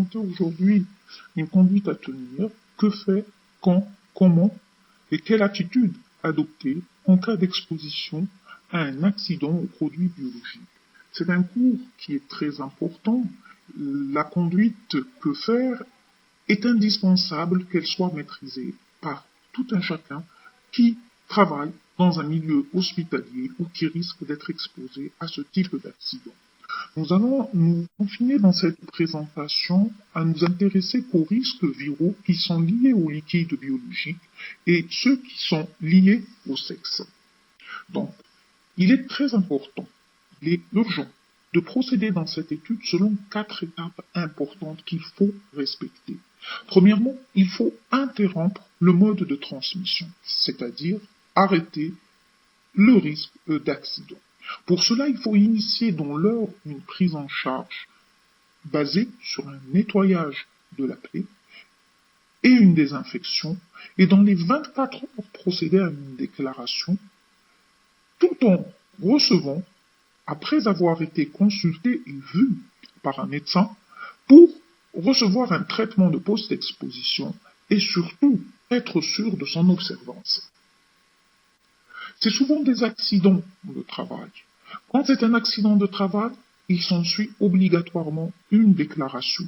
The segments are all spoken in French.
présenter aujourd'hui une conduite à tenir, que faire, quand, comment et quelle attitude adopter en cas d'exposition à un accident aux produits biologiques. C'est un cours qui est très important. La conduite que faire est indispensable qu'elle soit maîtrisée par tout un chacun qui travaille dans un milieu hospitalier ou qui risque d'être exposé à ce type d'accident. Nous allons nous confiner dans cette présentation à nous intéresser qu'aux risques viraux qui sont liés aux liquides biologiques et ceux qui sont liés au sexe. Donc, il est très important, il est urgent de procéder dans cette étude selon 4 étapes importantes qu'il faut respecter. Premièrement, il faut interrompre le mode de transmission, c'est-à-dire arrêter le risque d'accident. Pour cela, il faut initier dans l'heure une prise en charge basée sur un nettoyage de la plaie et une désinfection, et dans les 24 heures procéder à une déclaration, tout en recevant, après avoir été consulté et vu par un médecin, pour recevoir un traitement de post-exposition et surtout être sûr de son observance. C'est souvent des accidents de travail. Quand c'est un accident de travail, il s'ensuit obligatoirement une déclaration.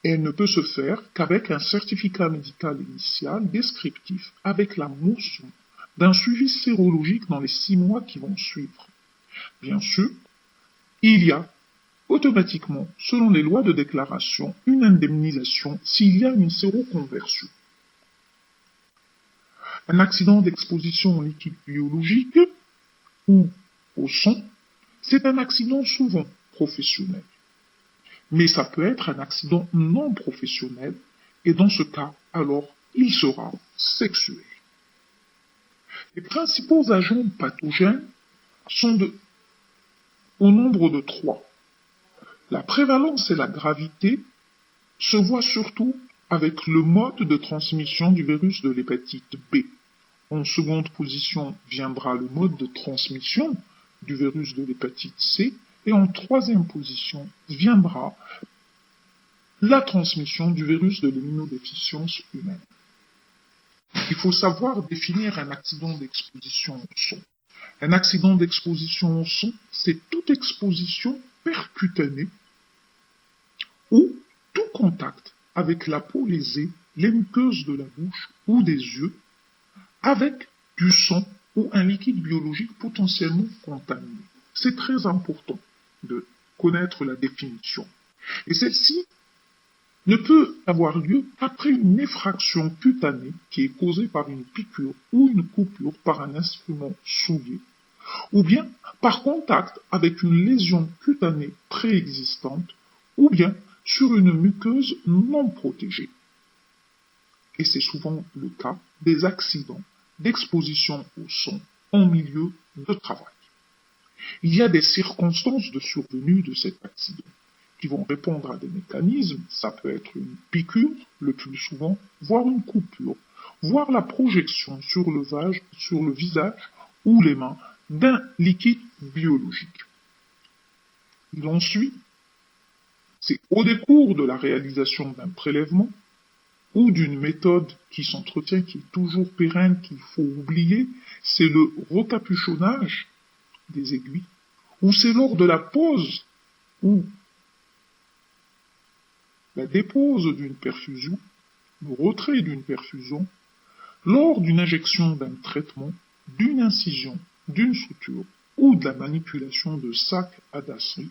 Elle ne peut se faire qu'avec un certificat médical initial descriptif avec la mention d'un suivi sérologique dans les 6 mois qui vont suivre. Bien sûr, il y a automatiquement, selon les lois de déclaration, une indemnisation s'il y a une séroconversion. Un accident d'exposition au liquide biologique ou au son, c'est un accident souvent professionnel. Mais ça peut être un accident non professionnel et dans ce cas, alors, il sera sexuel. Les principaux agents pathogènes sont au nombre de 3. La prévalence et la gravité se voient surtout avec le mode de transmission du virus de l'hépatite B. En seconde position viendra le mode de transmission du virus de l'hépatite C et en troisième position viendra la transmission du virus de l'immunodéficience humaine. Il faut savoir définir un accident d'exposition au son. Un accident d'exposition au son, c'est toute exposition percutanée ou tout contact avec la peau lésée, les muqueuses de la bouche ou des yeux, avec du son ou un liquide biologique potentiellement contaminé. C'est très important de connaître la définition. Et celle-ci ne peut avoir lieu qu'après une effraction cutanée qui est causée par une piqûre ou une coupure par un instrument souillé, ou bien par contact avec une lésion cutanée préexistante, ou bien sur une muqueuse non protégée. Et c'est souvent le cas des accidents d'exposition au son en milieu de travail. Il y a des circonstances de survenue de cet accident qui vont répondre à des mécanismes. Ça peut être une piqûre, le plus souvent, voire une coupure, voire la projection sur le visage ou les mains d'un liquide biologique. Il en suit, c'est au décours de la réalisation d'un prélèvement ou d'une méthode qui s'entretient, qui est toujours pérenne, qu'il faut oublier, c'est le recapuchonnage des aiguilles, ou c'est lors de la pose ou la dépose d'une perfusion, le retrait d'une perfusion, lors d'une injection d'un traitement, d'une incision, d'une suture ou de la manipulation de sacs à dasserie,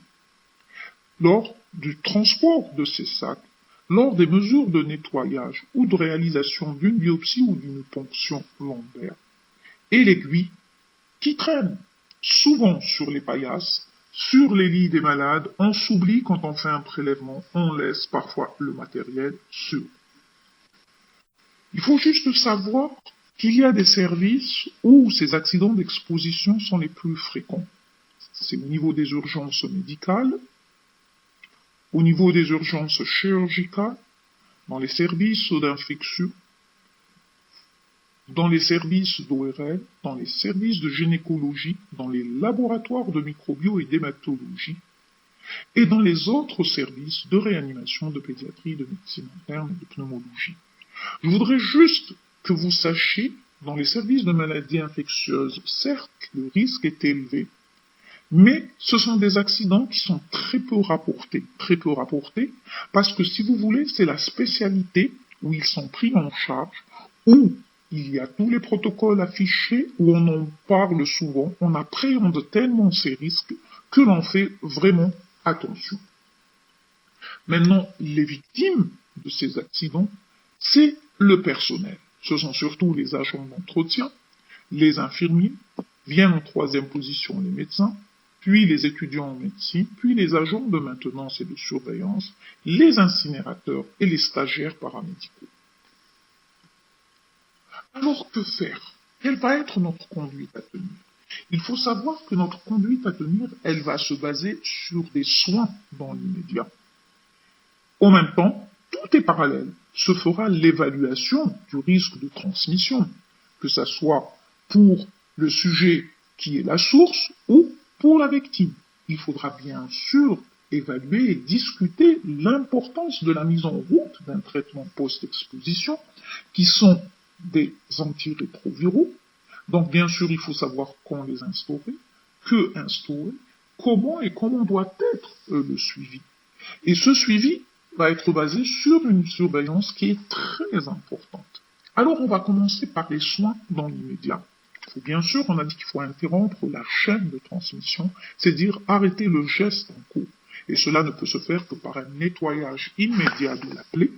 lors du transport de ces sacs, lors des mesures de nettoyage ou de réalisation d'une biopsie ou d'une ponction lombaire, et l'aiguille qui traîne souvent sur les paillasses, sur les lits des malades, on s'oublie quand on fait un prélèvement, on laisse parfois le matériel sur. Il faut juste savoir qu'il y a des services où ces accidents d'exposition sont les plus fréquents. C'est au niveau des urgences médicales, au niveau des urgences chirurgicales, dans les services d'infection, dans les services d'ORL, dans les services de gynécologie, dans les laboratoires de microbio et d'hématologie, et dans les autres services de réanimation, de pédiatrie, de médecine interne et de pneumologie. Je voudrais juste que vous sachiez, dans les services de maladies infectieuses, certes, le risque est élevé, mais ce sont des accidents qui sont très peu rapportés, parce que si vous voulez, c'est la spécialité où ils sont pris en charge, où il y a tous les protocoles affichés, où on en parle souvent, on appréhende tellement ces risques que l'on fait vraiment attention. Maintenant, les victimes de ces accidents, c'est le personnel. Ce sont surtout les agents d'entretien, les infirmiers, viennent en troisième position les médecins, puis les étudiants en médecine, puis les agents de maintenance et de surveillance, les incinérateurs et les stagiaires paramédicaux. Alors que faire? Quelle va être notre conduite à tenir? Il faut savoir que notre conduite à tenir, elle va se baser sur des soins dans l'immédiat. En même temps, tout est parallèle. Se fera l'évaluation du risque de transmission, que ce soit pour le sujet qui est la source ou pour la victime. Il faudra bien sûr évaluer et discuter l'importance de la mise en route d'un traitement post-exposition, qui sont des antirétroviraux. Donc bien sûr, il faut savoir quand les instaurer, que instaurer, comment et comment doit être le suivi. Et ce suivi va être basé sur une surveillance qui est très importante. Alors on va commencer par les soins dans l'immédiat. Bien sûr, on a dit qu'il faut interrompre la chaîne de transmission, c'est-à-dire arrêter le geste en cours. Et cela ne peut se faire que par un nettoyage immédiat de la plaie,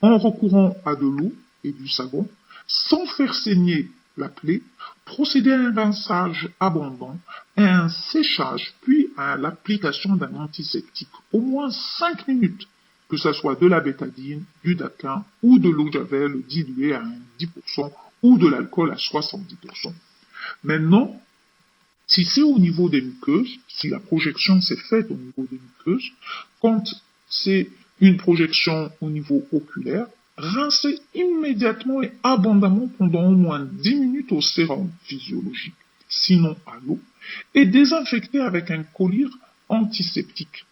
en recourant à de l'eau et du savon, sans faire saigner la plaie, procéder à un rinçage abondant, à un séchage, puis à l'application d'un antiseptique, au moins 5 minutes, que ce soit de la bétadine, du daquin ou de l'eau de javel diluée à 10% ou de l'alcool à 70%. Maintenant, si c'est au niveau des muqueuses, si la projection s'est faite au niveau des muqueuses, quand c'est une projection au niveau oculaire, rincez immédiatement et abondamment pendant au moins 10 minutes au sérum physiologique, sinon à l'eau, et désinfectez avec un collyre antiseptique.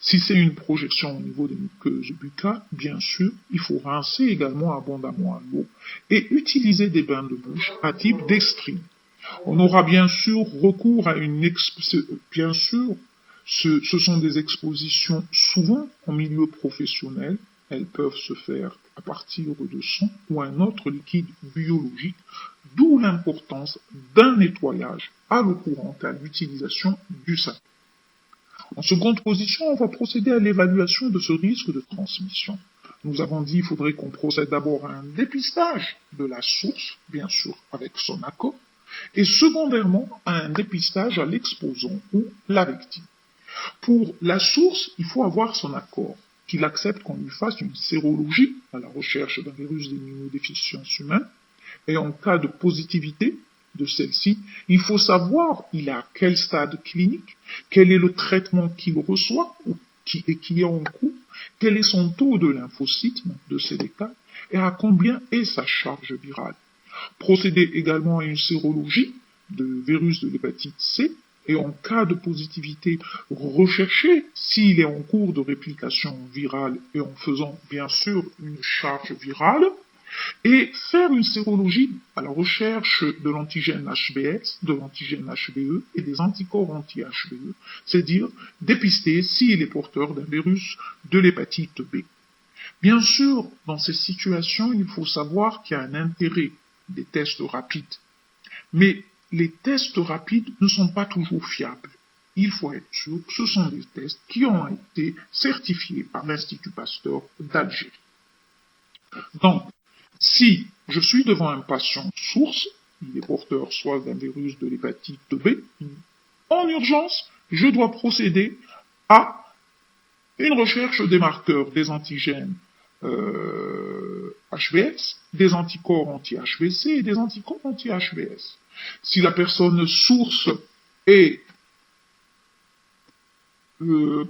Si c'est une projection au niveau des muqueuses buccales, bien sûr, il faut rincer également abondamment à l'eau et utiliser des bains de bouche à type d'extrime. On aura bien sûr recours à bien sûr, ce sont des expositions souvent en milieu professionnel. Elles peuvent se faire à partir de sang ou un autre liquide biologique, d'où l'importance d'un nettoyage à l'eau courante et à l'utilisation du savon. En seconde position, on va procéder à l'évaluation de ce risque de transmission. Nous avons dit qu'il faudrait qu'on procède d'abord à un dépistage de la source, bien sûr avec son accord, et secondairement à un dépistage à l'exposant ou la victime. Pour la source, il faut avoir son accord, qu'il accepte qu'on lui fasse une sérologie à la recherche d'un virus d'immunodéficience humaine, et en cas de positivité de celle-ci, il faut savoir il est à quel stade clinique, quel est le traitement qu'il reçoit qui est en cours, quel est son taux de lymphocytes, de CD4, et à combien est sa charge virale. Procéder également à une sérologie de virus de l'hépatite C, et en cas de positivité, rechercher s'il est en cours de réplication virale et en faisant bien sûr une charge virale, et faire une sérologie à la recherche de l'antigène HBS, de l'antigène HBe et des anticorps anti-HBe, c'est-à-dire dépister s'il est porteur d'un virus de l'hépatite B. Bien sûr, dans ces situations, il faut savoir qu'il y a un intérêt des tests rapides, mais les tests rapides ne sont pas toujours fiables. Il faut être sûr que ce sont des tests qui ont été certifiés par l'Institut Pasteur d'Algérie. Donc, si je suis devant un patient source, il est porteur soit d'un virus de l'hépatite B, en urgence, je dois procéder à une recherche des marqueurs des antigènes HBS, des anticorps anti-HBC et des anticorps anti-HBS. Si la personne source est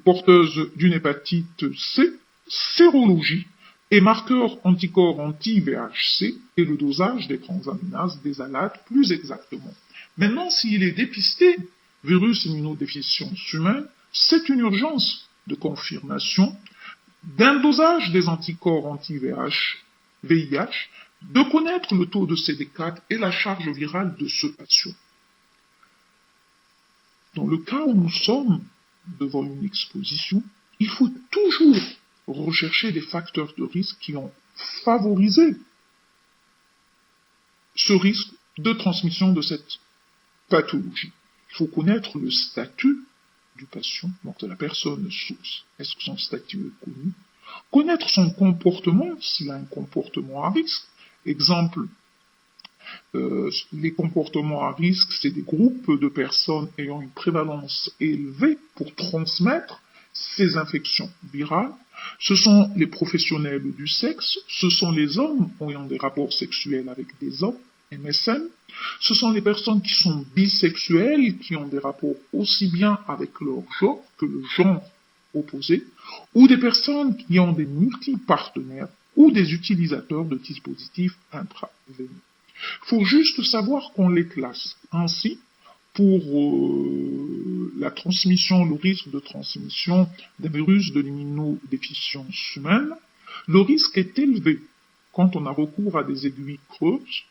porteuse d'une hépatite C, sérologie et marqueur anticorps anti-VHC et le dosage des transaminases des ALAT plus exactement. Maintenant, s'il est dépisté virus immunodéficience humaine, c'est une urgence de confirmation d'un dosage des anticorps anti-VIH, de connaître le taux de CD4 et la charge virale de ce patient. Dans le cas où nous sommes devant une exposition, il faut toujours rechercher des facteurs de risque qui ont favorisé ce risque de transmission de cette pathologie. Il faut connaître le statut du patient, donc de la personne source. Est-ce que son statut est connu? Connaître son comportement, s'il a un comportement à risque. Exemple, les comportements à risque, c'est des groupes de personnes ayant une prévalence élevée pour transmettre ces infections virales. Ce sont les professionnels du sexe, ce sont les hommes ayant des rapports sexuels avec des hommes, MSM, ce sont les personnes qui sont bisexuelles, qui ont des rapports aussi bien avec leur genre que le genre opposé, ou des personnes qui ont des multipartenaires ou des utilisateurs de dispositifs intraveineux. Il faut juste savoir qu'on les classe ainsi pour la transmission, le risque de transmission d'un virus de l'immunodéficience humaine. Le risque est élevé quand on a recours à des aiguilles creuses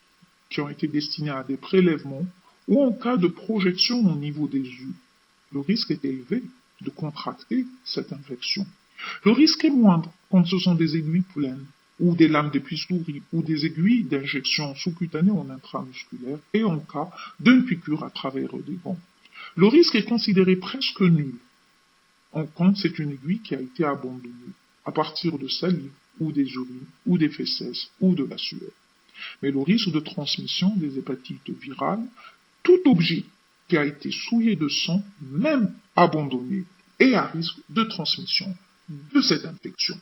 qui ont été destinées à des prélèvements ou en cas de projection au niveau des yeux. Le risque est élevé de contracter cette infection. Le risque est moindre quand ce sont des aiguilles pleines ou des lames d'épice-souris ou des aiguilles d'injection sous-cutanée en intramusculaire et en cas d'une piqûre à travers des gants. Le risque est considéré presque nul quand c'est une aiguille qui a été abandonnée à partir de salive ou des urines ou des fesses ou de la sueur. Mais le risque de transmission des hépatites virales, tout objet qui a été souillé de sang, même abandonné, est à risque de transmission de cette infection.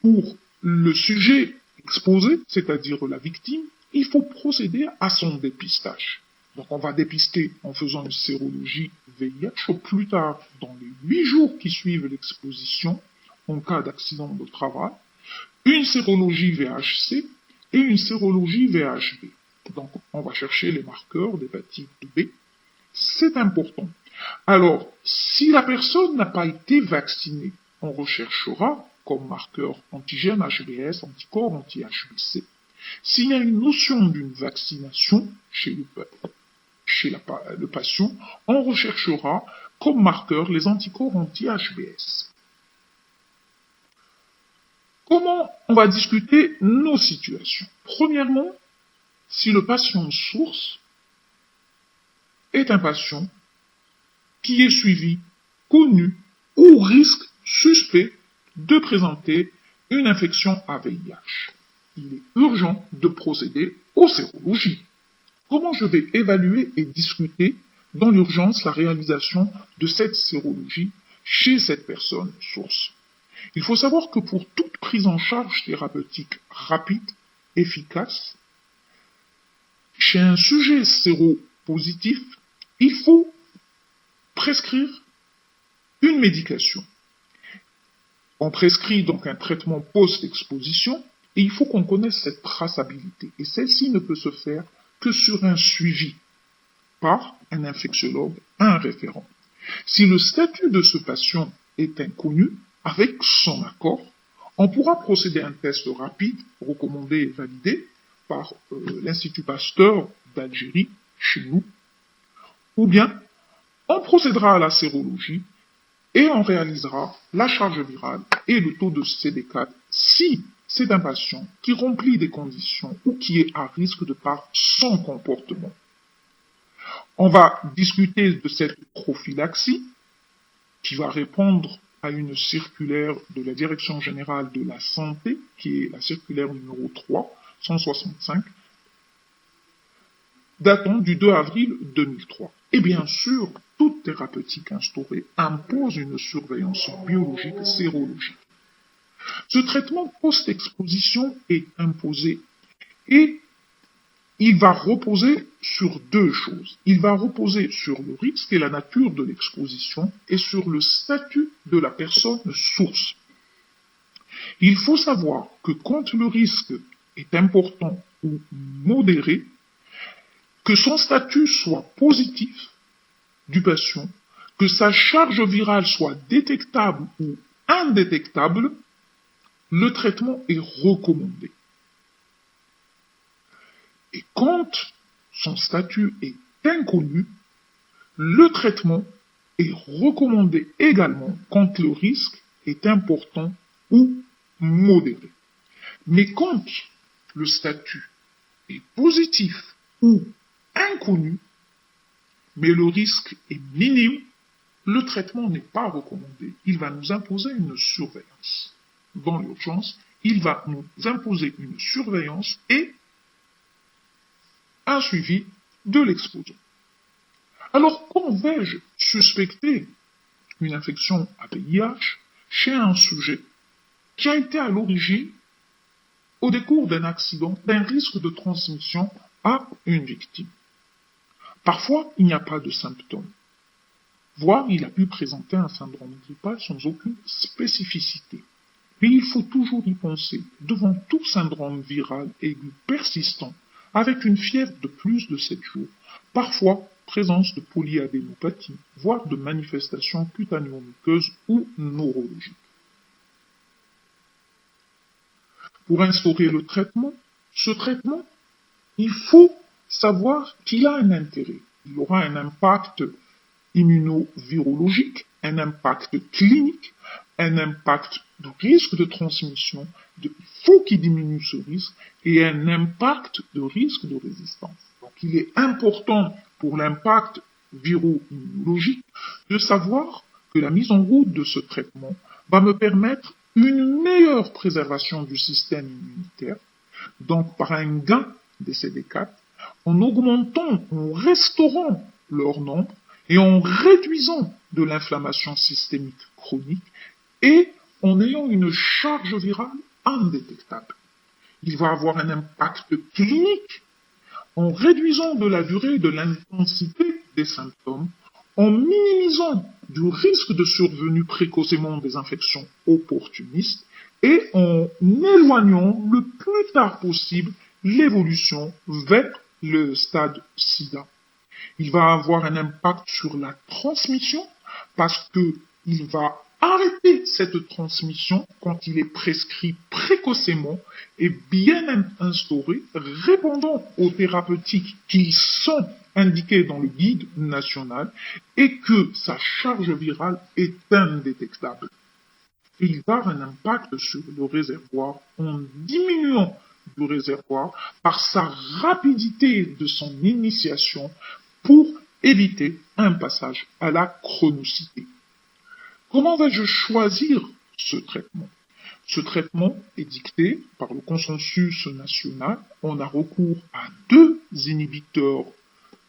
Pour le sujet exposé, c'est-à-dire la victime, il faut procéder à son dépistage. Donc on va dépister en faisant une sérologie VIH au plus tard dans les 8 jours qui suivent l'exposition en cas d'accident de travail, une sérologie VHC et une sérologie VHB. Donc on va chercher les marqueurs d'hépatite B. C'est important. Alors, si la personne n'a pas été vaccinée, on recherchera comme marqueur antigène HBS, anticorps anti-HBC. S'il y a une notion d'une vaccination chez le patient, on recherchera comme marqueur les anticorps anti-HBS. Comment on va discuter nos situations? Premièrement, si le patient source est un patient qui est suivi, connu ou risque suspect de présenter une infection à VIH. Il est urgent de procéder aux sérologies. Comment je vais évaluer et discuter dans l'urgence la réalisation de cette sérologie chez cette personne source? Il faut savoir que pour toute prise en charge thérapeutique rapide, efficace, chez un sujet séropositif, il faut prescrire une médication. On prescrit donc un traitement post-exposition et il faut qu'on connaisse cette traçabilité. Et celle-ci ne peut se faire que sur un suivi par un infectiologue, un référent. Si le statut de ce patient est inconnu, avec son accord, on pourra procéder à un test rapide, recommandé et validé par l'Institut Pasteur d'Algérie, chez nous, ou bien on procédera à la sérologie et on réalisera la charge virale et le taux de CD4 si c'est un patient qui remplit des conditions ou qui est à risque de par son comportement. On va discuter de cette prophylaxie qui va répondre à une circulaire de la Direction générale de la santé, qui est la circulaire numéro 3, 165, datant du 2 avril 2003. Et bien sûr, toute thérapeutique instaurée impose une surveillance biologique sérologique. Ce traitement post-exposition est imposé et il va reposer sur deux choses. Il va reposer sur le risque et la nature de l'exposition et sur le statut de la personne source. Il faut savoir que quand le risque est important ou modéré, que son statut soit positif du patient, que sa charge virale soit détectable ou indétectable, le traitement est recommandé. Et quand son statut est inconnu, le traitement est recommandé également quand le risque est important ou modéré. Mais quand le statut est positif ou inconnu, mais le risque est minime, le traitement n'est pas recommandé. Il va nous imposer une surveillance. Dans l'urgence, il va nous imposer une surveillance et un suivi de l'exposant. Alors, quand vais-je suspecter une infection à VIH chez un sujet qui a été à l'origine, au décours d'un accident, d'un risque de transmission à une victime? Parfois, il n'y a pas de symptômes. Voire, il a pu présenter un syndrome grippal sans aucune spécificité. Mais il faut toujours y penser devant tout syndrome viral aigu persistant, avec une fièvre de plus de 7 jours, parfois présence de polyadénopathie, voire de manifestations cutanéo-muqueuses ou neurologiques. Pour instaurer ce traitement, il faut savoir qu'il a un intérêt. Il aura un impact immunovirologique, un impact clinique, un impact de risque de transmission, il faut qu'il diminue ce risque, et un impact de risque de résistance. Donc il est important pour l'impact viro-immunologique de savoir que la mise en route de ce traitement va me permettre une meilleure préservation du système immunitaire, donc par un gain des CD4, en augmentant, en restaurant leur nombre et en réduisant de l'inflammation systémique chronique et en ayant une charge virale indétectable. Il va avoir un impact clinique en réduisant de la durée et de l'intensité des symptômes, en minimisant du risque de survenue précocement des infections opportunistes et en éloignant le plus tard possible l'évolution vers le stade SIDA. Il va avoir un impact sur la transmission parce qu'il va arrêter cette transmission quand il est prescrit précocement et bien instauré, répondant aux thérapeutiques qui sont indiquées dans le guide national et que sa charge virale est indétectable. Et il va avoir un impact sur le réservoir en diminuant le réservoir par sa rapidité de son initiation pour éviter un passage à la chronicité. Comment vais-je choisir ce traitement? Ce traitement est dicté par le consensus national. On a recours à 2 inhibiteurs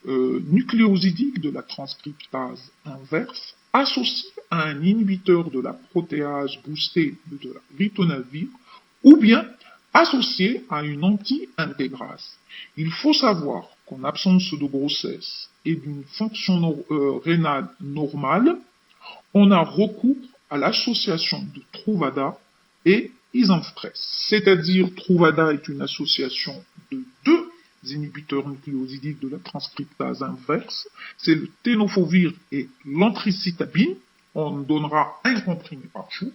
nucléosidiques de la transcriptase inverse associés à un inhibiteur de la protéase boostée de la ritonavir ou bien associés à une anti-intégrase. Il faut savoir qu'en absence de grossesse et d'une fonction rénale normale, on a recours à l'association de Truvada et Isenstress. C'est-à-dire, Truvada est une association de 2 inhibiteurs nucléosidiques de la transcriptase inverse. C'est le tenofovir et l'antricitabine. On donnera un comprimé par jour.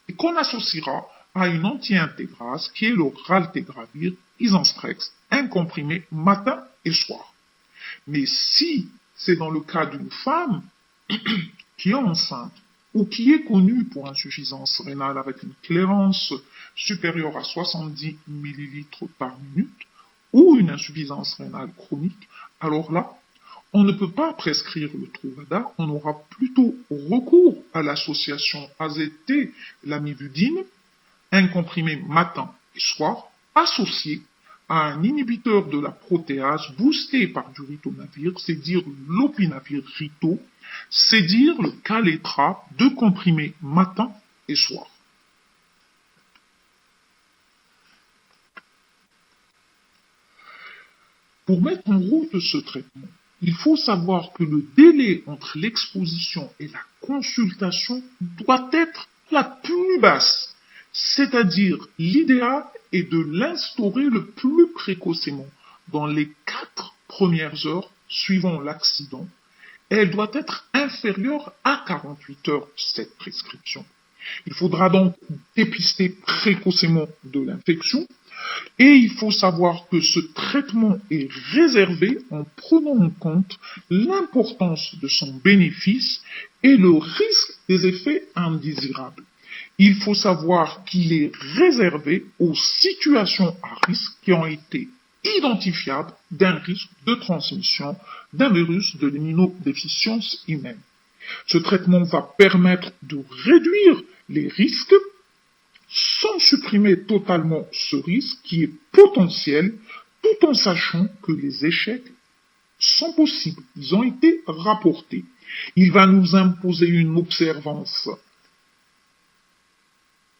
Et qu'on associera à une anti-intégrase qui est le raltegravir Isenstress, un comprimé matin et soir. Mais si c'est dans le cas d'une femme qui est enceinte ou qui est connue pour insuffisance rénale avec une clairance supérieure à 70 ml par minute ou une insuffisance rénale chronique, alors là, on ne peut pas prescrire le Truvada, on aura plutôt recours à l'association AZT-lamivudine, un comprimé matin et soir, associé à un inhibiteur de la protéase boosté par du ritonavir, c'est dire l'opinavir rito, c'est dire le Kaletra, 2 comprimés matin et soir. Pour mettre en route ce traitement, il faut savoir que le délai entre l'exposition et la consultation doit être la plus basse, c'est-à-dire l'idéal est de l'instaurer le plus précocement, dans les 4 premières heures suivant l'accident, elle doit être inférieure à 48 heures, cette prescription. Il faudra donc dépister précocement de l'infection et il faut savoir que ce traitement est réservé en prenant en compte l'importance de son bénéfice et le risque des effets indésirables. Il faut savoir qu'il est réservé aux situations à risque qui ont été identifiables d'un risque de transmission d'un virus de l'immunodéficience humaine. Ce traitement va permettre de réduire les risques sans supprimer totalement ce risque qui est potentiel, tout en sachant que les échecs sont possibles. Ils ont été rapportés. Il va nous imposer une observance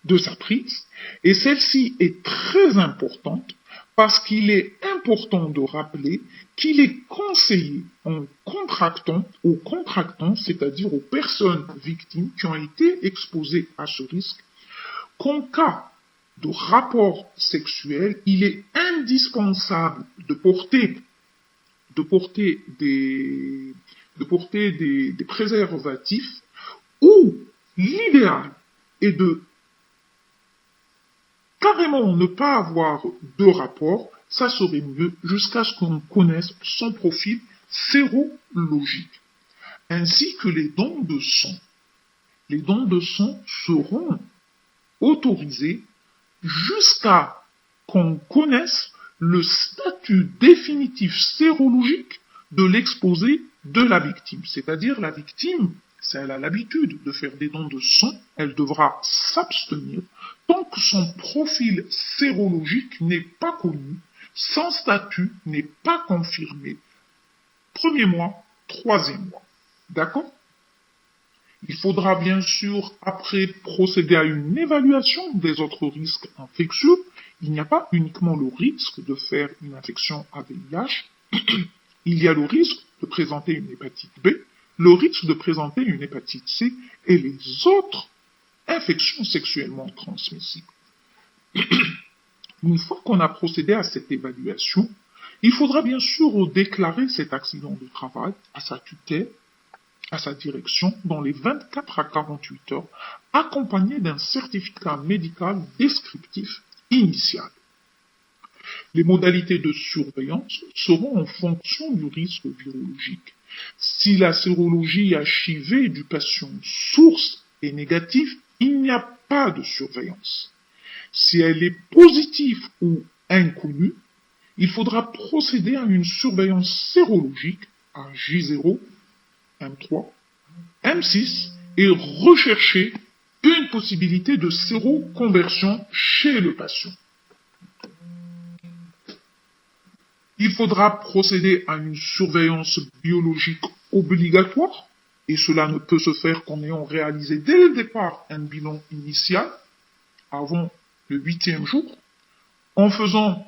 de sa prise, et celle-ci est très importante parce qu'il est important de rappeler qu'il est conseillé aux contractants, c'est-à-dire aux personnes victimes qui ont été exposées à ce risque, qu'en cas de rapport sexuel, il est indispensable de porter des préservatifs ou l'idéal est de carrément ne pas avoir de rapport, ça serait mieux jusqu'à ce qu'on connaisse son profil sérologique, ainsi que les dons de sang. Les dons de sang seront autorisés jusqu'à qu'on connaisse le statut définitif sérologique de l'exposé de la victime. C'est-à-dire la victime, si elle a l'habitude de faire des dons de sang, elle devra s'abstenir tant que son profil sérologique n'est pas connu, son statut n'est pas confirmé. Premier mois, troisième mois. D'accord ? Il faudra bien sûr, après, procéder à une évaluation des autres risques infectieux. Il n'y a pas uniquement le risque de faire une infection à VIH, il y a le risque de présenter une hépatite B, le risque de présenter une hépatite C et les autres infections sexuellement transmissibles. Une fois qu'on a procédé à cette évaluation, il faudra bien sûr déclarer cet accident de travail à sa tutelle, à sa direction, dans les 24 à 48 heures, accompagné d'un certificat médical descriptif initial. Les modalités de surveillance seront en fonction du risque virologique. Si la sérologie HIV du patient source est négative, il n'y a pas de surveillance. Si elle est positive ou inconnue, il faudra procéder à une surveillance sérologique à J0, M3, M6 et rechercher une possibilité de séroconversion chez le patient. Il faudra procéder à une surveillance biologique obligatoire, et cela ne peut se faire qu'en ayant réalisé dès le départ un bilan initial, avant le 8e jour, en faisant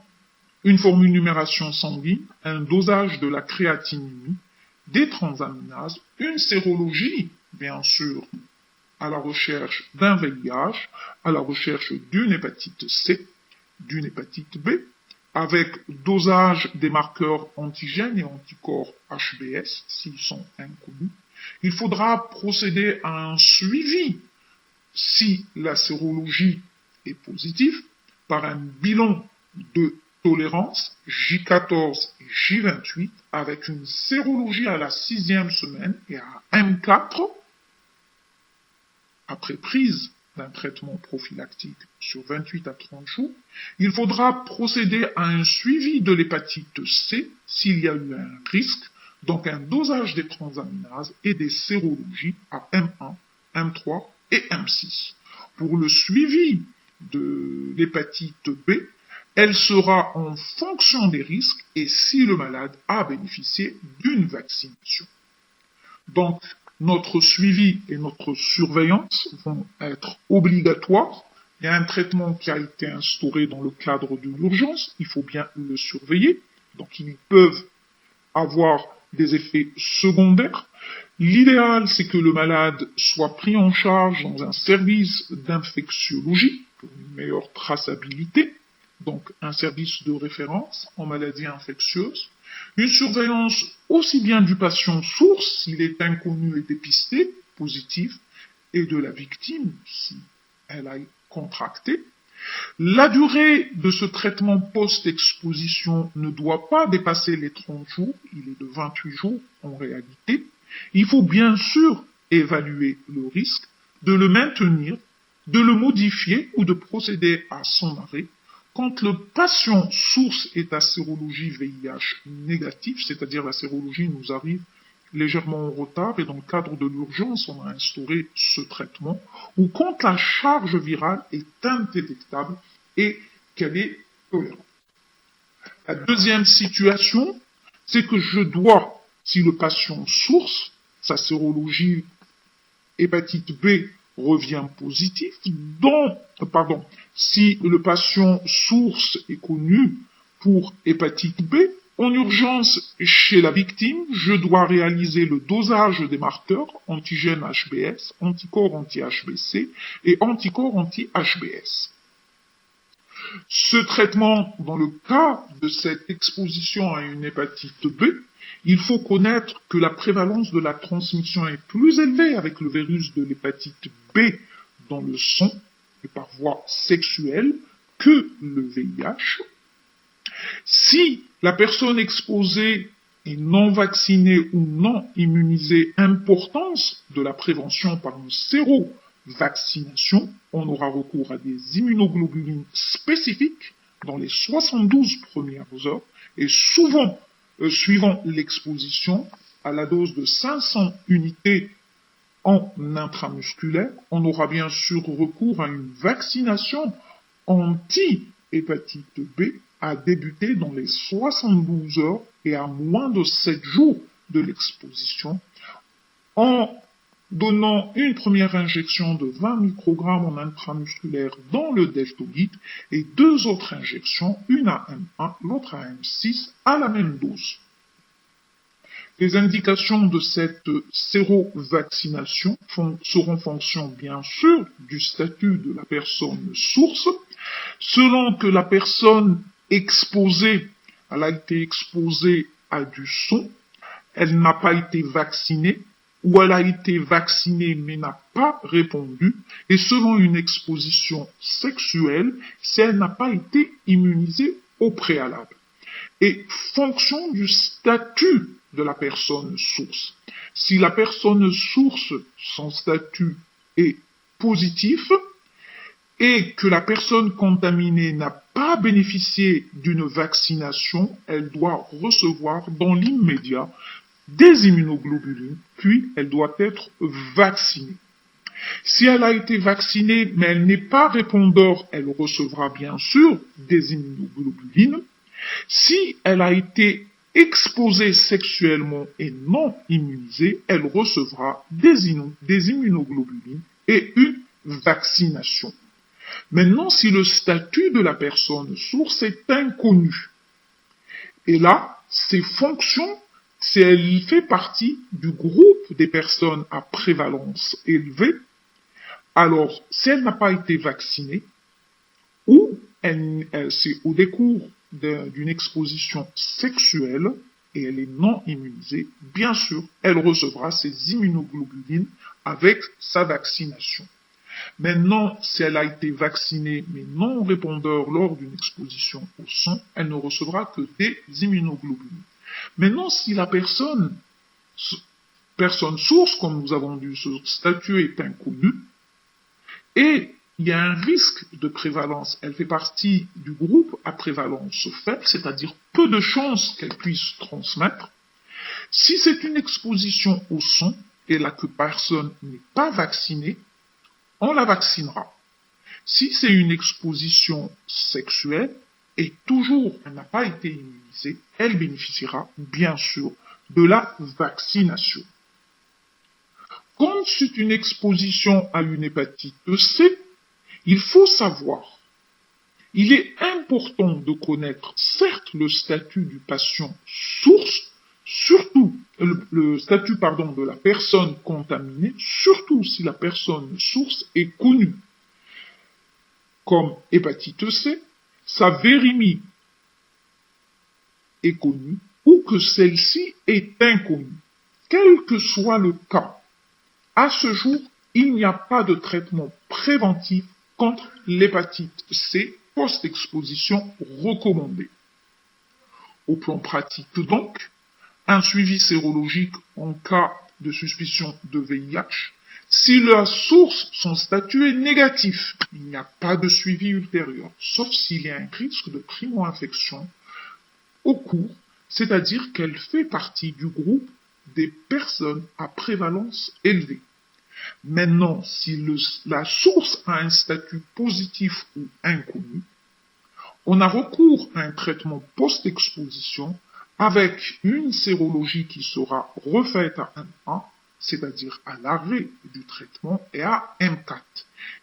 une formule numération sanguine, un dosage de la créatinine, des transaminases, une sérologie, bien sûr, à la recherche d'un VIH, à la recherche d'une hépatite C, d'une hépatite B, avec dosage des marqueurs antigènes et anticorps HBS, s'ils sont inconnus. Il faudra procéder à un suivi, si la sérologie est positive, par un bilan de tolérance J14 et J28 avec une sérologie à la 6e semaine et à M4 après prise d'un traitement prophylactique sur 28 à 30 jours. Il faudra procéder à un suivi de l'hépatite C s'il y a eu un risque, donc un dosage des transaminases et des sérologies à M1, M3 et M6. Pour le suivi de l'hépatite B, elle sera en fonction des risques et si le malade a bénéficié d'une vaccination. Donc, notre suivi et notre surveillance vont être obligatoires. Il y a un traitement qui a été instauré dans le cadre de l'urgence, il faut bien le surveiller. Donc, ils peuvent avoir des effets secondaires. L'idéal, c'est que le malade soit pris en charge dans un service d'infectiologie pour une meilleure traçabilité, donc un service de référence en maladies infectieuses. Une surveillance aussi bien du patient source, s'il est inconnu et dépisté, positif, et de la victime, si elle a contracté. La durée de ce traitement post-exposition ne doit pas dépasser les 30 jours, il est de 28 jours en réalité. Il faut bien sûr évaluer le risque, de le maintenir, de le modifier ou de procéder à son arrêt. Quand le patient source est à sérologie VIH négative, c'est-à-dire la sérologie nous arrive légèrement en retard et dans le cadre de l'urgence, on a instauré ce traitement, ou quand la charge virale est indétectable et qu'elle est tolérante. La deuxième situation, c'est que je dois, si le patient source, sa sérologie hépatite B revient positif, si le patient source est connu pour hépatite B, en urgence chez la victime, je dois réaliser le dosage des marqueurs antigènes HBS, anticorps anti-HBC et anticorps anti-HBS. Ce traitement, dans le cas de cette exposition à une hépatite B, il faut connaître que la prévalence de la transmission est plus élevée avec le virus de l'hépatite B dans le sang et par voie sexuelle que le VIH. Si la personne exposée est non vaccinée ou non immunisée, importance de la prévention par une sérovaccination, on aura recours à des immunoglobulines spécifiques dans les 72 premières heures et souvent, suivant l'exposition, à la dose de 500 unités en intramusculaire, on aura bien sûr recours à une vaccination anti-hépatite B à débuter dans les 72 heures et à moins de 7 jours de l'exposition, en donnant une première injection de 20 microgrammes en intramusculaire dans le deltoïde et 2 autres injections, une à M1, l'autre à M6, à la même dose. Les indications de cette sérovaccination seront fonction bien sûr du statut de la personne source, selon que la personne exposée, elle a été exposée à du sang, elle n'a pas été vaccinée, ou elle a été vaccinée mais n'a pas répondu, et selon une exposition sexuelle, si elle n'a pas été immunisée au préalable. Et fonction du statut de la personne source. Si la personne source, son statut est positif, et que la personne contaminée n'a pas bénéficié d'une vaccination, elle doit recevoir dans l'immédiat des immunoglobulines, puis elle doit être vaccinée. Si elle a été vaccinée, mais elle n'est pas répondeur, elle recevra bien sûr des immunoglobulines. Si elle a été exposée sexuellement et non immunisée, elle recevra des immunoglobulines et une vaccination. Maintenant, si le statut de la personne source est inconnu, et là, ses fonctions, si elle fait partie du groupe des personnes à prévalence élevée, alors si elle n'a pas été vaccinée, ou c'est au décours d'une exposition sexuelle, et elle est non immunisée, bien sûr, elle recevra ses immunoglobulines avec sa vaccination. Maintenant, si elle a été vaccinée mais non répondeur lors d'une exposition au sang, elle ne recevra que des immunoglobulines. Maintenant, si la personne source, comme nous avons dit, ce statut est inconnu, et il y a un risque de prévalence, elle fait partie du groupe à prévalence faible, c'est-à-dire peu de chances qu'elle puisse transmettre. Si c'est une exposition au sang et la personne n'est pas vaccinée, on la vaccinera. Si c'est une exposition sexuelle et toujours elle n'a pas été immunisée, elle bénéficiera bien sûr de la vaccination. Quand c'est une exposition à une hépatite C, il faut savoir, il est important de connaître certes le statut du patient source, surtout le statut de la personne contaminée, surtout si la personne source est connue. Comme hépatite C, sa vérémie est connue ou que celle-ci est inconnue. Quel que soit le cas, à ce jour, il n'y a pas de traitement préventif contre l'hépatite C post-exposition recommandé. Au plan pratique donc, un suivi sérologique en cas de suspicion de VIH. Si la source, son statut est négatif, il n'y a pas de suivi ultérieur, sauf s'il y a un risque de primo-infection au cours, c'est-à-dire qu'elle fait partie du groupe des personnes à prévalence élevée. Maintenant, si la source a un statut positif ou inconnu, on a recours à un traitement post-exposition avec une sérologie qui sera refaite à M1, c'est-à-dire à l'arrêt du traitement, et à M4.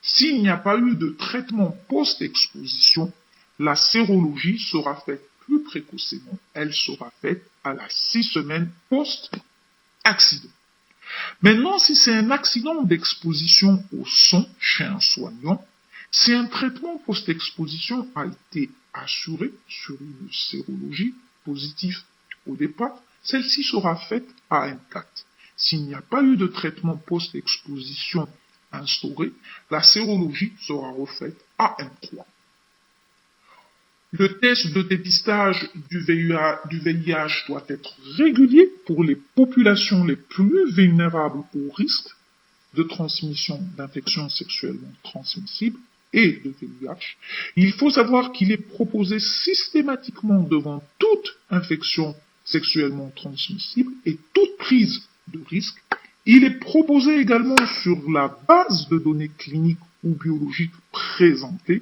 S'il n'y a pas eu de traitement post-exposition, la sérologie sera faite plus précocement, elle sera faite à la 6 semaines post-accident. Maintenant, si c'est un accident d'exposition au son chez un soignant, si un traitement post-exposition a été assuré sur une sérologie positive au départ, celle-ci sera faite à M4. S'il n'y a pas eu de traitement post-exposition instauré, la sérologie sera refaite à M3. Le test de dépistage du VIH doit être régulier pour les populations les plus vulnérables au risque de transmission d'infections sexuellement transmissibles et de VIH. Il faut savoir qu'il est proposé systématiquement devant toute infection sexuellement transmissible et toute prise de risque. Il est proposé également sur la base de données cliniques ou biologiques présentées.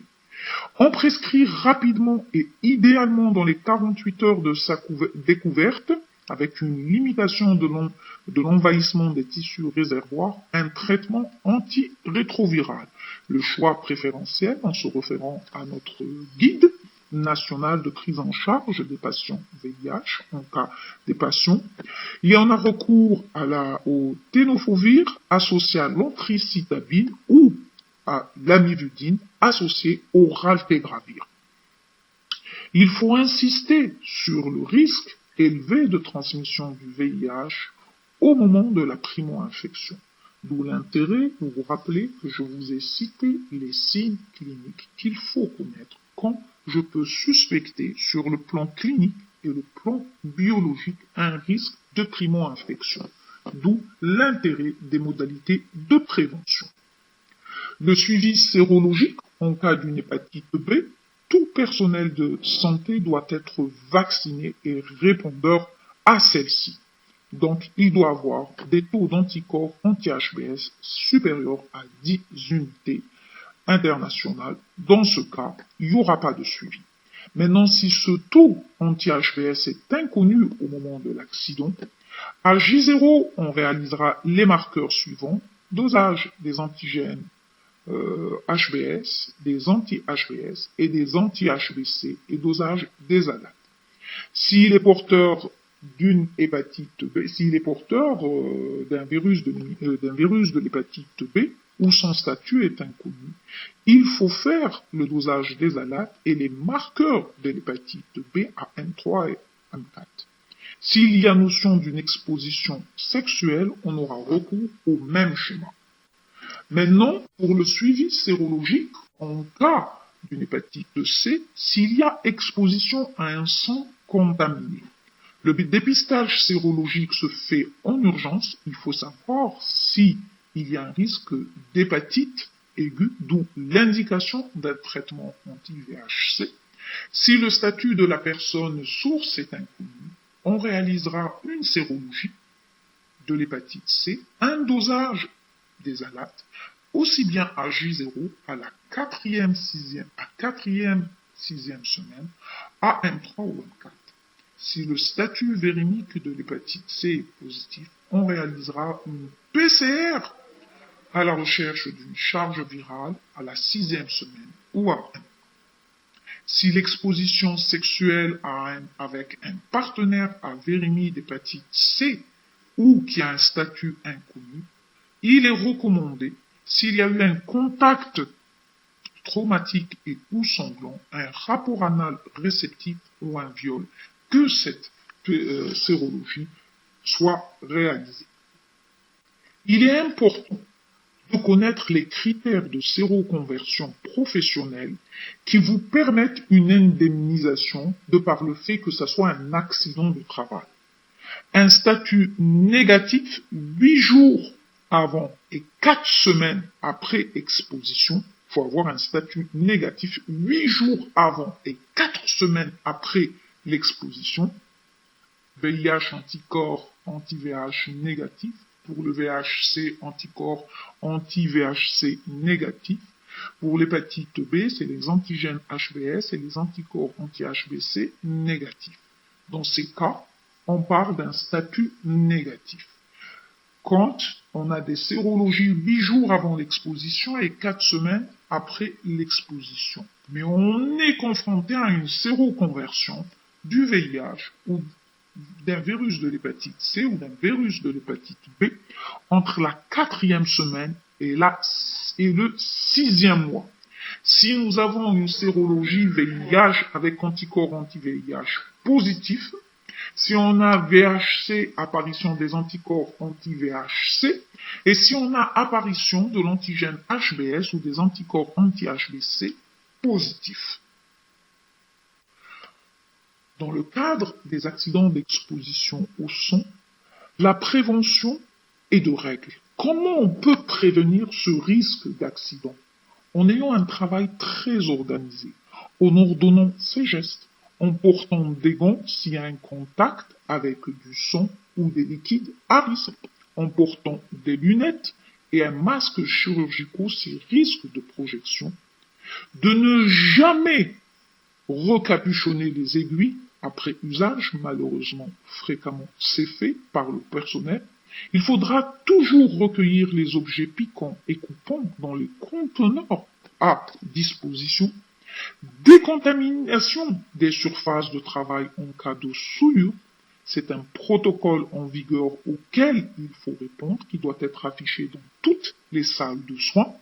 On prescrit rapidement et idéalement dans les 48 heures de sa découverte, avec une limitation de l'envahissement des tissus réservoirs, un traitement antirétroviral. Le choix préférentiel en se référant à notre guide national de prise en charge des patients VIH en cas des patients. Il y en a recours au tenofovir associé à l'anthracitabine ou à l'amivudine associée au raltegravir. Il faut insister sur le risque élevé de transmission du VIH au moment de la primo-infection. D'où l'intérêt, vous vous rappelez que je vous ai cité les signes cliniques qu'il faut connaître quand je peux suspecter sur le plan clinique et le plan biologique un risque de primo-infection. D'où l'intérêt des modalités de prévention. Le suivi sérologique en cas d'une hépatite B, tout personnel de santé doit être vacciné et répondeur à celle-ci. Donc, il doit avoir des taux d'anticorps anti-HBS supérieurs à 10 unités internationales. Dans ce cas, il n'y aura pas de suivi. Maintenant, si ce taux anti-HBS est inconnu au moment de l'accident, à J0, on réalisera les marqueurs suivants: dosage des antigènes HBS, des anti-HBS et des anti-HBC et dosage des ALAT. S'il est porteur d'une hépatite B, s'il est porteur d'un virus de l'hépatite B où son statut est inconnu, il faut faire le dosage des ALAT et les marqueurs de l'hépatite B à M3 et M4. S'il y a notion d'une exposition sexuelle, on aura recours au même schéma. Maintenant, pour le suivi sérologique, en cas d'une hépatite C, s'il y a exposition à un sang contaminé. Le dépistage sérologique se fait en urgence. Il faut savoir s'il y a un risque d'hépatite aiguë, d'où l'indication d'un traitement anti-VHC. Si le statut de la personne source est inconnu, on réalisera une sérologie de l'hépatite C, un dosage des ALAT, aussi bien à J0 à la 4e, 6e semaine, à M3 ou M4. Si le statut vérimique de l'hépatite C est positif, on réalisera une PCR à la recherche d'une charge virale à la 6e semaine ou à M. Si l'exposition sexuelle avec un partenaire a vérimie d'hépatite C ou qui a un statut inconnu, il est recommandé, s'il y a eu un contact traumatique et ou sanglant, un rapport anal réceptif ou un viol, que cette sérologie soit réalisée. Il est important de connaître les critères de séroconversion professionnelle qui vous permettent une indemnisation de par le fait que ce soit un accident de travail. Un statut négatif 8 jours avant et 4 semaines après exposition. Il faut avoir un statut négatif 8 jours avant et 4 semaines après l'exposition. VIH anticorps anti-VH négatif. Pour le VHC, anticorps anti-VHC négatif. Pour l'hépatite B, c'est les antigènes HBS et les anticorps anti-HBC négatifs. Dans ces cas, on parle d'un statut négatif. Quand on a des sérologies 8 jours avant l'exposition et 4 semaines après l'exposition. Mais on est confronté à une séroconversion du VIH ou d'un virus de l'hépatite C ou d'un virus de l'hépatite B entre la 4e semaine et le 6e mois. Si nous avons une sérologie VIH avec anticorps anti-VIH positif, si on a VHC, apparition des anticorps anti-VHC, et si on a apparition de l'antigène HBS ou des anticorps anti-HBC positifs. Dans le cadre des accidents d'exposition au son, la prévention est de règle. Comment on peut prévenir ce risque d'accident? En ayant un travail très organisé, en ordonnant ses gestes, en portant des gants s'il y a un contact avec du son ou des liquides à risque, en portant des lunettes et un masque chirurgical s'il risque de projection, de ne jamais recapuchonner les aiguilles après usage, malheureusement fréquemment c'est fait par le personnel. Il faudra toujours recueillir les objets piquants et coupants dans les conteneurs à disposition. Décontamination des surfaces de travail en cas de souillure. C'est un protocole en vigueur auquel il faut répondre, qui doit être affiché dans toutes les salles de soins.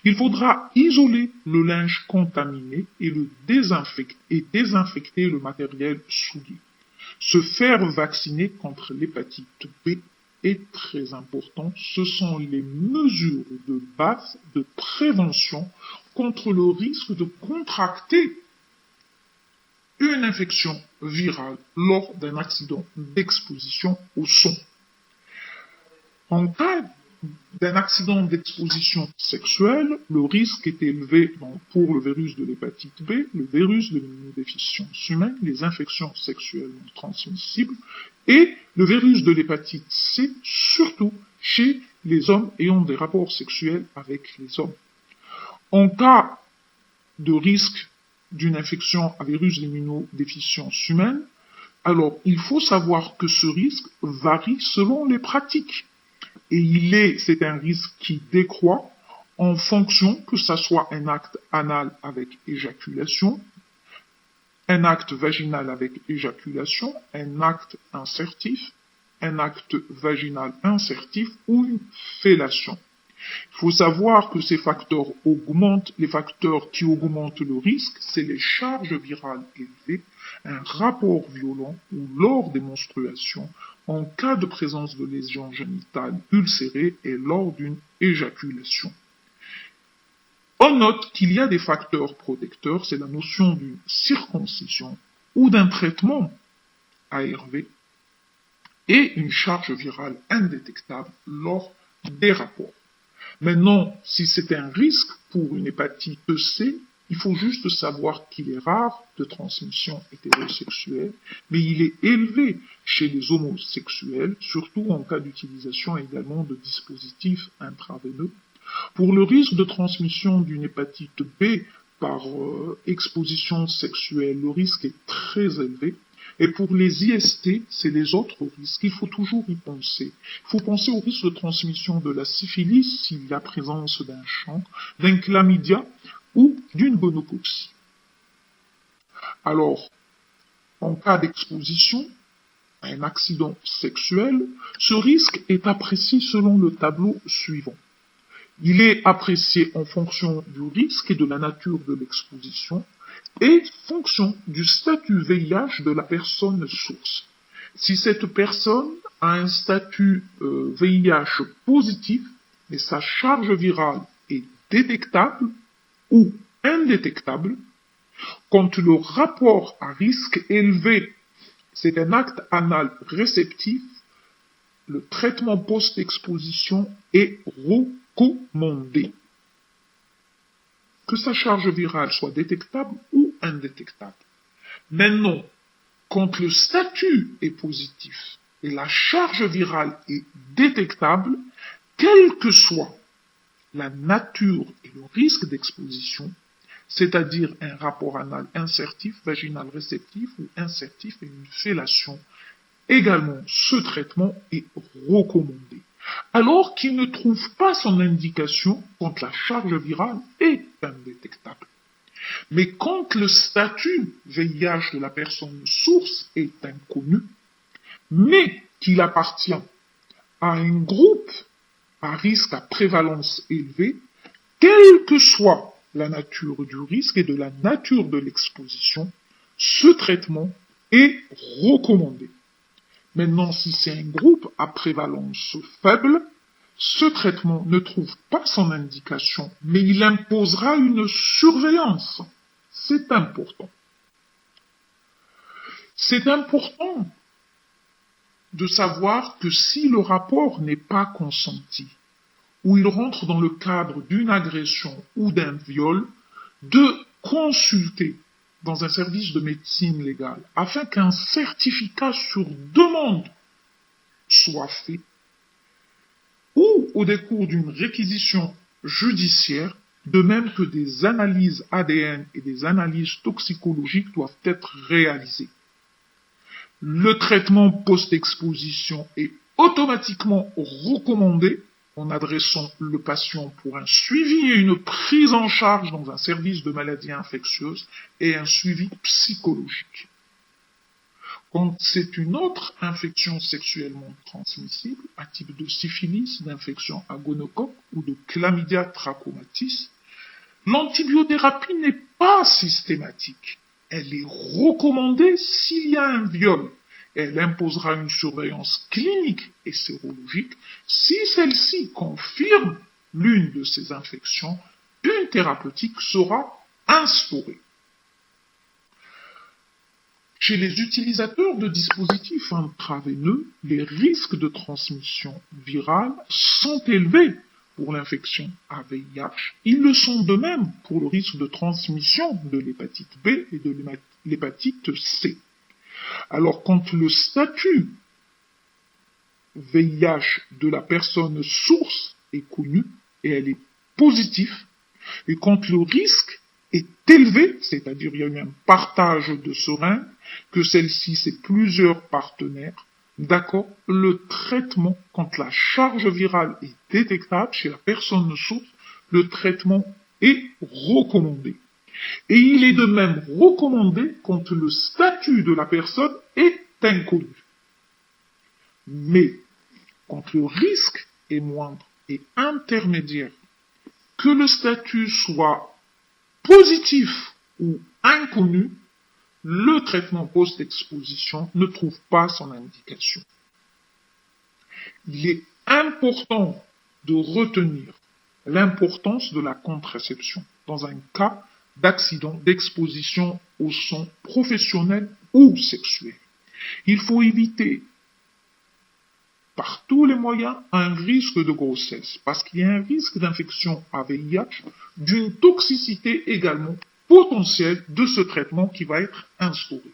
Il faudra isoler le linge contaminé et désinfecter le matériel souillé. Se faire vacciner contre l'hépatite B est très important. Ce sont les mesures de base de prévention contre le risque de contracter une infection virale lors d'un accident d'exposition au son. En cas d'un accident d'exposition sexuelle, le risque est élevé pour le virus de l'hépatite B, le virus de l'immunodéficience humaine, les infections sexuellement transmissibles et le virus de l'hépatite C, surtout chez les hommes ayant des rapports sexuels avec les hommes. En cas de risque d'une infection à virus d'immunodéficience humaine, alors il faut savoir que ce risque varie selon les pratiques. Et c'est un risque qui décroît en fonction que ça soit un acte anal avec éjaculation, un acte vaginal avec éjaculation, un acte insertif, un acte vaginal insertif ou une fellation. Il faut savoir que ces facteurs les facteurs qui augmentent le risque, c'est les charges virales élevées, un rapport violent ou lors des menstruations, en cas de présence de lésions génitales ulcérées et lors d'une éjaculation. On note qu'il y a des facteurs protecteurs, c'est la notion d'une circoncision ou d'un traitement ARV et une charge virale indétectable lors des rapports. Maintenant, si c'est un risque pour une hépatite C, il faut juste savoir qu'il est rare de transmission hétérosexuelle, mais il est élevé chez les homosexuels, surtout en cas d'utilisation également de dispositifs intraveineux. Pour le risque de transmission d'une hépatite B par exposition sexuelle, le risque est très élevé. Et pour les IST, c'est les autres risques. Il faut toujours y penser. Il faut penser au risque de transmission de la syphilis s'il y a présence d'un chancre, d'un chlamydia ou d'une gonococcie. Alors, en cas d'exposition à un accident sexuel, ce risque est apprécié selon le tableau suivant. Il est apprécié en fonction du risque et de la nature de l'exposition et fonction du statut VIH de la personne source. si cette personne a un statut VIH positif, mais sa charge virale est détectable ou indétectable, quand le rapport à risque élevé, c'est un acte anal réceptif, le traitement post-exposition est recommandé. Que sa charge virale soit détectable ou indétectable. Maintenant, quand le statut est positif et la charge virale est détectable, quelle que soit la nature et le risque d'exposition, c'est-à-dire un rapport anal insertif, vaginal réceptif ou insertif et une fellation, également ce traitement est recommandé. Alors qu'il ne trouve pas son indication quand la charge virale est indétectable. Mais quand le statut VIH de la personne source est inconnu, mais qu'il appartient à un groupe à risque à prévalence élevée, quelle que soit la nature du risque et de la nature de l'exposition, ce traitement est recommandé. Maintenant, si c'est un groupe à prévalence faible, ce traitement ne trouve pas son indication, mais il imposera une surveillance. C'est important. C'est important de savoir que si le rapport n'est pas consenti, ou il rentre dans le cadre d'une agression ou d'un viol, de consulter dans un service de médecine légale afin qu'un certificat sur demande soit fait ou au décours d'une réquisition judiciaire, de même que des analyses ADN et des analyses toxicologiques doivent être réalisées. Le traitement post-exposition est automatiquement recommandé en adressant le patient pour un suivi et une prise en charge dans un service de maladies infectieuses et un suivi psychologique. Quand c'est une autre infection sexuellement transmissible, à type de syphilis, d'infection à gonocoque ou de chlamydia trachomatis, l'antibiothérapie n'est pas systématique. Elle est recommandée s'il y a un viol. Elle imposera une surveillance clinique et sérologique. Si celle-ci confirme l'une de ces infections, une thérapeutique sera instaurée. Chez les utilisateurs de dispositifs intraveineux, les risques de transmission virale sont élevés pour l'infection à VIH. Ils le sont de même pour le risque de transmission de l'hépatite B et de l'hépatite C. Alors, quand le statut VIH de la personne source est connu et elle est positive, et quand le risque est élevé, c'est-à-dire il y a eu un partage de seringues, que celle-ci c'est plusieurs partenaires, d'accord, le traitement, quand la charge virale est détectable chez la personne source, le traitement est recommandé. Et il est de même recommandé quand le statut de la personne est inconnu. Mais quand le risque est moindre et intermédiaire, que le statut soit positif ou inconnu, le traitement post-exposition ne trouve pas son indication. Il est important de retenir l'importance de la contraception dans un cas d'accident d'exposition au son professionnel ou sexuel. Il faut éviter par tous les moyens un risque de grossesse, parce qu'il y a un risque d'infection à VIH, d'une toxicité également potentielle de ce traitement qui va être instauré.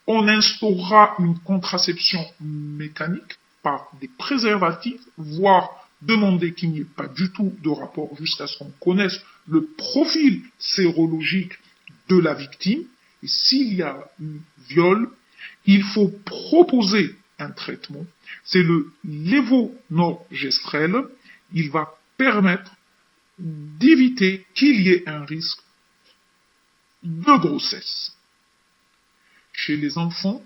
On instaurera une contraception mécanique par des préservatifs, voire demander qu'il n'y ait pas du tout de rapport jusqu'à ce qu'on connaisse le profil sérologique de la victime. Et s'il y a un viol, il faut proposer un traitement. C'est le lévonorgestrel. Il va permettre d'éviter qu'il y ait un risque de grossesse. Chez les enfants,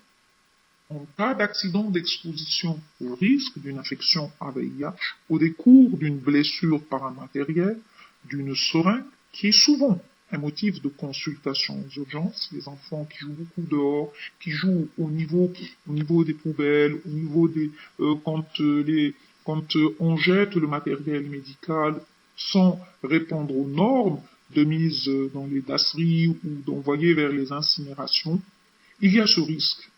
en cas d'accident d'exposition au risque d'une infection à VIH, au décours d'une blessure par un matériel, d'une seringue, qui est souvent un motif de consultation aux urgences. Les enfants qui jouent beaucoup dehors, qui jouent au niveau des poubelles, au niveau des quand on jette le matériel médical sans répondre aux normes de mise dans les dasseries ou d'envoyer vers les incinérations, il y a ce risque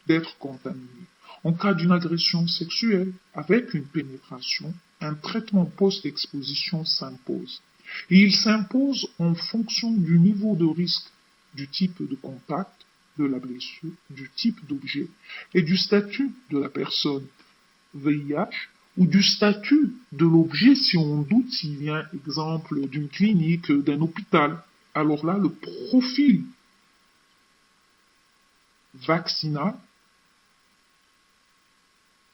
d'être contaminé. En cas d'une agression sexuelle avec une pénétration, un traitement post-exposition s'impose. Et il s'impose en fonction du niveau de risque, du type de contact, de la blessure, du type d'objet et du statut de la personne VIH ou du statut de l'objet si on doute s'il vient, exemple, d'une clinique, d'un hôpital. Alors là, le profil vaccinal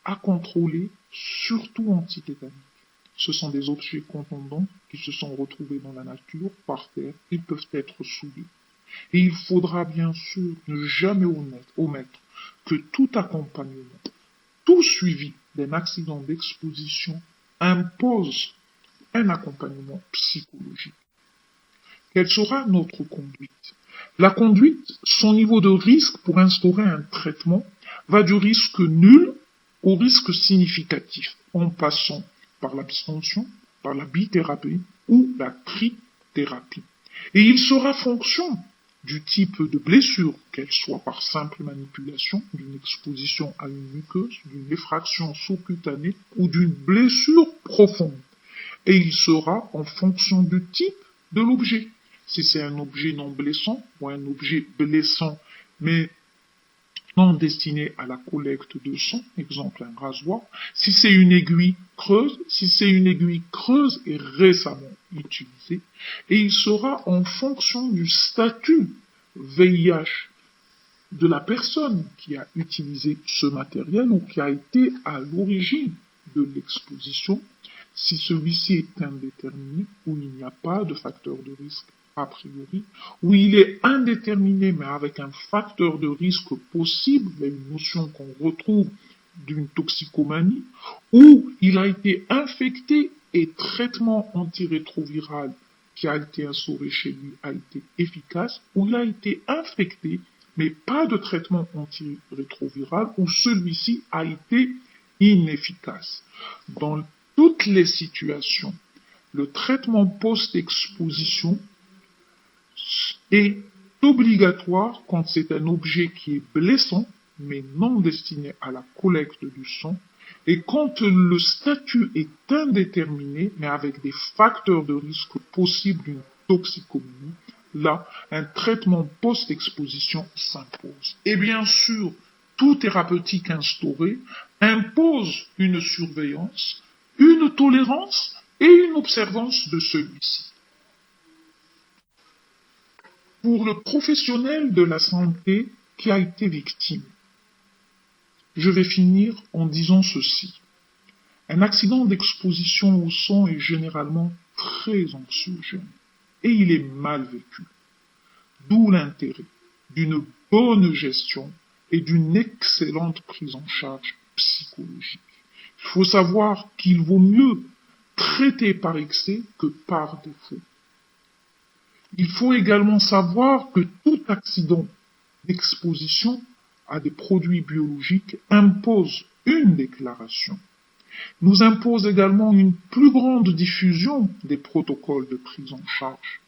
à contrôler, surtout antitétanique. Ce sont des objets contondants qui se sont retrouvés dans la nature, par terre, ils peuvent être soudés. Et il faudra bien sûr ne jamais omettre que tout accompagnement, tout suivi d'un accident d'exposition impose un accompagnement psychologique. Quelle sera notre conduite? La conduite, son niveau de risque pour instaurer un traitement va du risque nul au risque significatif, en passant par l'abstention, par la bithérapie ou la trithérapie. Et il sera fonction du type de blessure, qu'elle soit par simple manipulation, d'une exposition à une muqueuse, d'une effraction sous-cutanée ou d'une blessure profonde. Et il sera en fonction du type de l'objet. Si c'est un objet non blessant ou un objet blessant mais non destiné à la collecte de sang, exemple un rasoir, si c'est une aiguille creuse et récemment utilisée, et il sera en fonction du statut VIH de la personne qui a utilisé ce matériel ou qui a été à l'origine de l'exposition, si celui-ci est indéterminé ou il n'y a pas de facteur de risque a priori, où il est indéterminé mais avec un facteur de risque possible, il y a une notion qu'on retrouve d'une toxicomanie, où il a été infecté et traitement antirétroviral qui a été instauré chez lui a été efficace, où il a été infecté mais pas de traitement antirétroviral, où celui-ci a été inefficace. Dans toutes les situations, le traitement post-exposition est obligatoire quand c'est un objet qui est blessant, mais non destiné à la collecte du sang, et quand le statut est indéterminé, mais avec des facteurs de risque possibles d'une toxicomanie, là, un traitement post-exposition s'impose. Et bien sûr, tout thérapeutique instauré impose une surveillance, une tolérance et une observance de celui-ci. Pour le professionnel de la santé qui a été victime, je vais finir en disant ceci. Un accident d'exposition au sang est généralement très anxiogène et il est mal vécu. D'où l'intérêt d'une bonne gestion et d'une excellente prise en charge psychologique. Il faut savoir qu'il vaut mieux traiter par excès que par défaut. Il faut également savoir que tout accident d'exposition à des produits biologiques impose une déclaration, nous impose également une plus grande diffusion des protocoles de prise en charge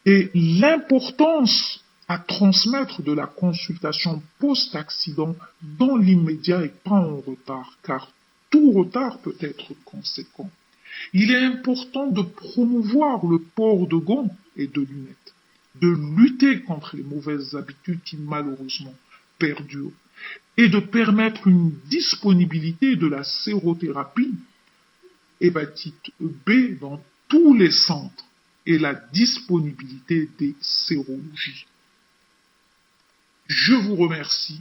et l'importance à transmettre de la consultation post-accident dans l'immédiat et pas en retard, car tout retard peut être conséquent. Il est important de promouvoir le port de gants et de lunettes, de lutter contre les mauvaises habitudes qui malheureusement perdurent et de permettre une disponibilité de la sérothérapie hépatite B dans tous les centres et la disponibilité des sérologies. Je vous remercie